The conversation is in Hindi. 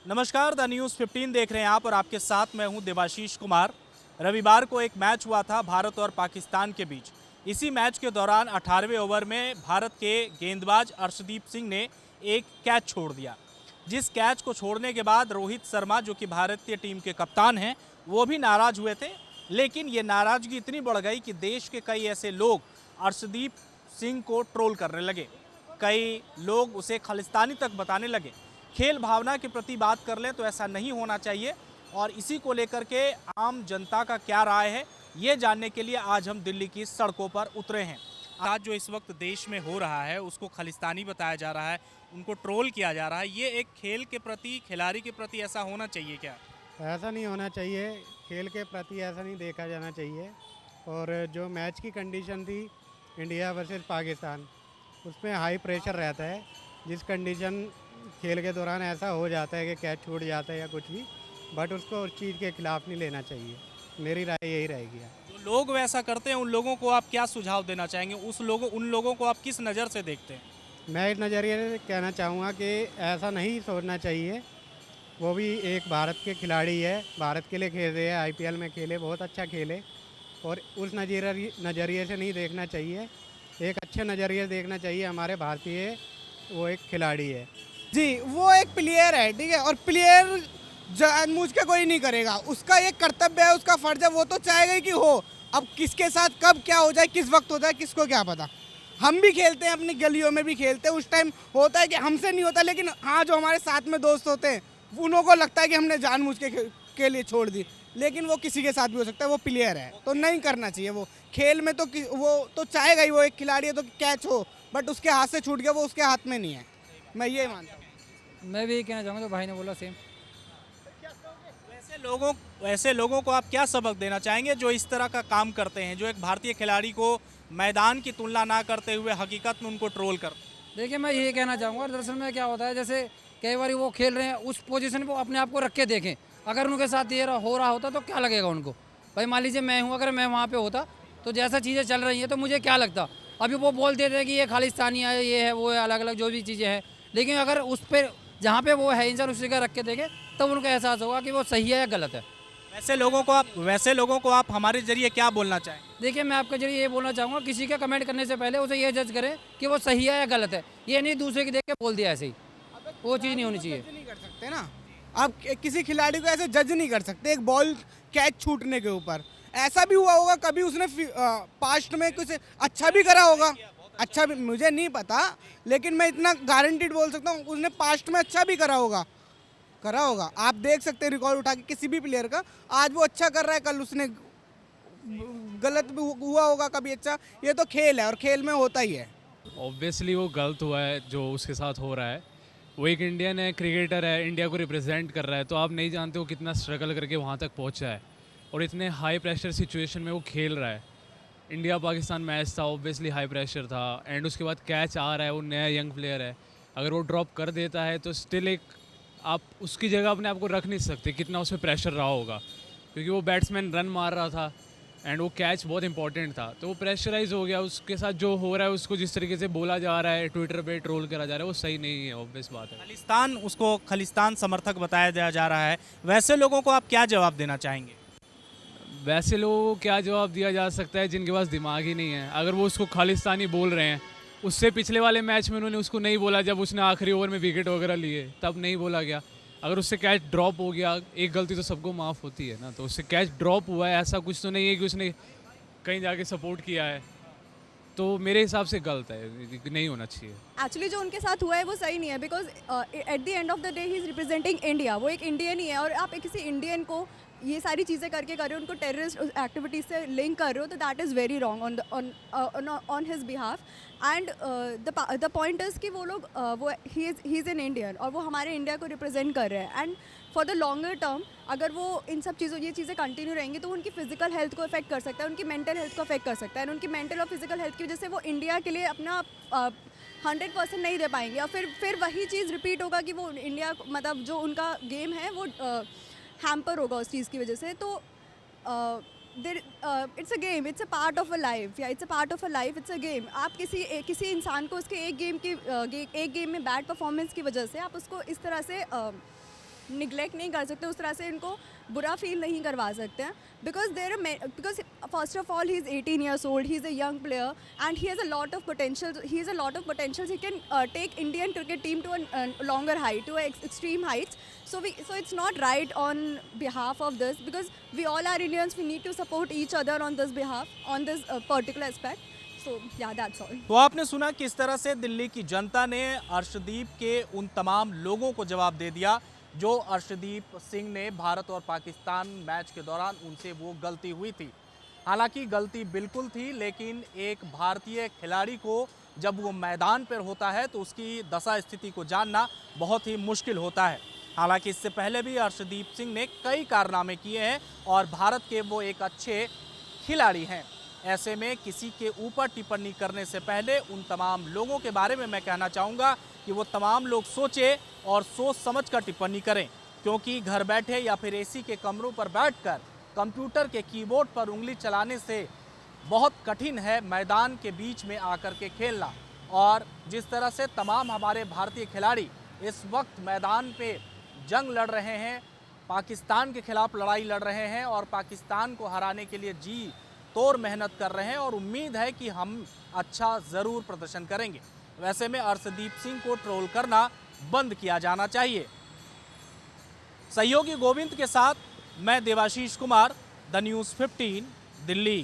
नमस्कार, द न्यूज़ 15 देख रहे हैं आप और आपके साथ मैं हूं देवाशीष कुमार। रविवार को एक मैच हुआ था भारत और पाकिस्तान के बीच। इसी मैच के दौरान 18वें ओवर में भारत के गेंदबाज अर्शदीप सिंह ने एक कैच छोड़ दिया। जिस कैच को छोड़ने के बाद रोहित शर्मा, जो कि भारतीय टीम के कप्तान हैं, वो भी नाराज़ हुए थे। लेकिन ये नाराज़गी इतनी बढ़ गई कि देश के कई ऐसे लोग अर्शदीप सिंह को ट्रोल करने लगे। कई लोग उसे खालिस्तानी तक बताने लगे। खेल भावना के प्रति बात कर लें तो ऐसा नहीं होना चाहिए, और इसी को लेकर के आम जनता का क्या राय है, ये जानने के लिए आज हम दिल्ली की सड़कों पर उतरे हैं। आज जो इस वक्त देश में हो रहा है उसको खालिस्तानी बताया जा रहा है, उनको ट्रोल किया जा रहा है। ये एक खेल के प्रति, खिलाड़ी के प्रति ऐसा होना चाहिए क्या? ऐसा नहीं होना चाहिए। खेल के प्रति ऐसा नहीं देखा जाना चाहिए। और जो मैच की कंडीशन थी इंडिया वर्सेस पाकिस्तान, उसमें हाई प्रेशर रहता है। जिस कंडीशन खेल के दौरान ऐसा हो जाता है कि कैच छूट जाता है या कुछ भी, बट उसको उस चीज़ के खिलाफ नहीं लेना चाहिए। मेरी राय यही रहेगी। जो लोग वैसा करते हैं उन लोगों को आप क्या सुझाव देना चाहेंगे? उन लोगों को आप किस नज़र से देखते हैं? मैं इस नज़रिए से कहना चाहूँगा कि ऐसा नहीं सोचना चाहिए। वो भी एक भारत के खिलाड़ी है, भारत के लिए खेल रहे हैं, आईपीएल में खेले, बहुत अच्छा खेले, और उस नज़रिए से नहीं देखना चाहिए। एक अच्छे नज़रिए से देखना चाहिए। हमारे भारतीय वो एक खिलाड़ी है जी, वो एक प्लेयर है, ठीक है। और प्लेयर जानबूझ के कोई नहीं करेगा, उसका एक कर्तव्य है, उसका फर्ज है, वो तो चाहेगा ही कि हो। अब किसके साथ कब क्या हो जाए, किस वक्त हो जाए, किसको क्या पता। हम भी खेलते हैं, अपनी गलियों में भी खेलते हैं, उस टाइम होता है कि हमसे नहीं होता, लेकिन हाँ, जो हमारे साथ में दोस्त होते हैं उन्हों को लगता है कि हमने जानबूझ के लिए छोड़ दी, लेकिन वो किसी के साथ भी हो सकता है। वो प्लेयर है तो नहीं करना चाहिए। वो खेल में तो वो तो चाहेगा ही, वो एक खिलाड़ी है तो कैच हो, बट उसके हाथ से छूट गया, वो उसके हाथ में नहीं है। मैं ये मानता हूँ। मैं भी यही कहना चाहूँगा, तो भाई ने बोला सेम। वैसे लोगों को आप क्या सबक देना चाहेंगे जो इस तरह का काम करते हैं, जो एक भारतीय खिलाड़ी को मैदान की तुलना ना करते हुए हकीकत में उनको ट्रोल करते हैं? देखिए, मैं यही कहना चाहूँगा, दरअसल में क्या होता है, जैसे कई बार वो खेल रहे हैं, उस पोजीशन पे वो अपने आप को रख के देखें। अगर उनके साथ ये हो रहा होता तो क्या लगेगा उनको? भाई मान लीजिए मैं हूँ, अगर मैं वहाँ पे होता तो जैसा चीज़ें चल रही हैं तो मुझे क्या लगता। अभी वो बोल देते हैं कि ये खालिस्तानी है, ये है, वो है, अलग अलग जो भी चीज़ें हैं, लेकिन अगर उस पर जहाँ पे वो है इंसान, उस जगह रख के देखें तब उनको एहसास होगा कि वो सही है या गलत है। वैसे लोगों को आप हमारे जरिए क्या बोलना चाहेंगे? देखिए, मैं आपके जरिए ये बोलना चाहूँगा, किसी का कमेंट करने से पहले उसे ये जज करें कि वो सही है या गलत है। ये नहीं दूसरे की देख के बोल दिया ऐसे ही, वो चीज़ नहीं होनी चाहिए। जज नहीं कर सकते ना आप, किसी खिलाड़ी को ऐसे जज नहीं कर सकते एक बॉल कैच छूटने के ऊपर। ऐसा भी हुआ होगा कभी, उसने पास्ट में कुछ अच्छा भी करा होगा, अच्छा भी मुझे नहीं पता, लेकिन मैं इतना गारंटीड बोल सकता हूँ उसने पास्ट में अच्छा भी करा होगा। आप देख सकते हैं रिकॉर्ड उठा के किसी भी प्लेयर का, आज वो अच्छा कर रहा है, कल उसने गलत भी हुआ होगा कभी अच्छा। ये तो खेल है और खेल में होता ही है। ऑब्वियसली वो गलत हुआ है जो उसके साथ हो रहा है। वो एक इंडियन है, क्रिकेटर है, इंडिया को रिप्रेजेंट कर रहा है, तो आप नहीं जानते वो कितना स्ट्रगल करके वहाँ तक पहुँचा है, और इतने हाई प्रेशर सिचुएशन में वो खेल रहा है। इंडिया पाकिस्तान मैच था, ऑब्वियसली हाई प्रेशर था, एंड उसके बाद कैच आ रहा है, वो नया यंग प्लेयर है, अगर वो ड्रॉप कर देता है तो स्टिल एक आप उसकी जगह अपने आप को रख नहीं सकते कितना उस पर प्रेशर रहा होगा, क्योंकि वो बैट्समैन रन मार रहा था एंड वो कैच बहुत इंपॉर्टेंट था, तो वो प्रेशराइज हो गया। उसके साथ जो हो रहा है, उसको जिस तरीके से बोला जा रहा है, ट्विटर पे ट्रोल करा जा रहा है, वो सही नहीं है, ऑब्वियस बात है। उसको खालिस्तान समर्थक बताया जा रहा है। वैसे लोगों को आप क्या जवाब देना चाहेंगे? वैसे लोगों को क्या जवाब दिया जा सकता है जिनके पास दिमाग ही नहीं है। अगर वो उसको खालिस्तानी बोल रहे हैं, उससे पिछले वाले मैच में उन्होंने उसको नहीं बोला, जब उसने आखिरी ओवर में विकेट वगैरह लिए तब नहीं बोला गया। अगर उससे कैच ड्रॉप हो गया, एक गलती तो सबको माफ़ होती है ना, तो उससे कैच ड्रॉप हुआ है, ऐसा कुछ तो नहीं है कि उसने कहीं जाके सपोर्ट किया है, तो मेरे हिसाब से गलत है, नहीं होना चाहिए। एक्चुअली जो उनके साथ हुआ है वो सही नहीं है, because at the end of the day he is representing India. वो एक इंडियन ही है, और आप किसी इंडियन को ये सारी चीज़ें करके कर रहे हो, उनको टेररिस्ट एक्टिविटीज़ से लिंक कर रहे हो, तो that is very wrong on his behalf. And the point is कि वो लोग वो ही इज़ एन इंडियन, और वो हमारे इंडिया को रिप्रेजेंट कर रहे हैं। And for the longer term अगर वो इन सब ये चीज़ें कंटिन्यू रहेंगी तो उनकी फिजिकल हेल्थ को अफेक्ट कर सकता है, उनकी मेंटल हेल्थ को अफेक्ट कर सकता है, और उनकी मेंटल और फिजिकल हेल्थ की वजह से वो इंडिया के लिए अपना 100% नहीं दे पाएंगे, और फिर वही चीज़ रिपीट होगा कि वो इंडिया, मतलब जो उनका गेम है वो हैम्पर होगा उस चीज़ की वजह से। तो it's a game, it's a part of a life, या it's a part of a life, it's a game. आप किसी इंसान को उसके एक गेम में बैड परफॉर्मेंस की वजह से आप उसको इस तरह से निगलेक्ट नहीं कर सकते, उस तरह से इनको बुरा फील नहीं करवा सकते हैं, because first of all he is 18 years old, he is a young player and he has a lot of potential, he can take Indian cricket team to a longer height, to extreme heights. So it's not right on behalf of this, because we all are Indians, we need to support each other on this behalf, on this particular aspect. So yeah, that's all. तो आपने सुना किस तरह से दिल्ली की जनता ने अर्शदीप के उन तमाम लोगों को जवाब दे दिया जो अर्शदीप सिंह ने भारत और पाकिस्तान मैच के दौरान उनसे वो गलती हुई थी। हालांकि गलती बिल्कुल थी, लेकिन एक भारतीय खिलाड़ी को जब वो मैदान पर होता है तो उसकी दशा स्थिति को जानना बहुत ही मुश्किल होता है। हालांकि इससे पहले भी अर्शदीप सिंह ने कई कारनामे किए हैं और भारत के वो एक अच्छे खिलाड़ी हैं। ऐसे में किसी के ऊपर टिप्पणी करने से पहले उन तमाम लोगों के बारे में मैं कहना चाहूँगा कि वो तमाम लोग सोचें और सोच समझ कर टिप्पणी करें, क्योंकि घर बैठे या फिर एसी के कमरों पर बैठकर कंप्यूटर के कीबोर्ड पर उंगली चलाने से बहुत कठिन है मैदान के बीच में आकर के खेलना। और जिस तरह से तमाम हमारे भारतीय खिलाड़ी इस वक्त मैदान पे जंग लड़ रहे हैं, पाकिस्तान के खिलाफ लड़ाई लड़ रहे हैं और पाकिस्तान को हराने के लिए जी तोड़ मेहनत कर रहे हैं और उम्मीद है कि हम अच्छा ज़रूर प्रदर्शन करेंगे। वैसे में अर्शदीप सिंह को ट्रोल करना बंद किया जाना चाहिए। सहयोगी गोविंद के साथ मैं देवाशीष कुमार, द न्यूज़ 15, दिल्ली।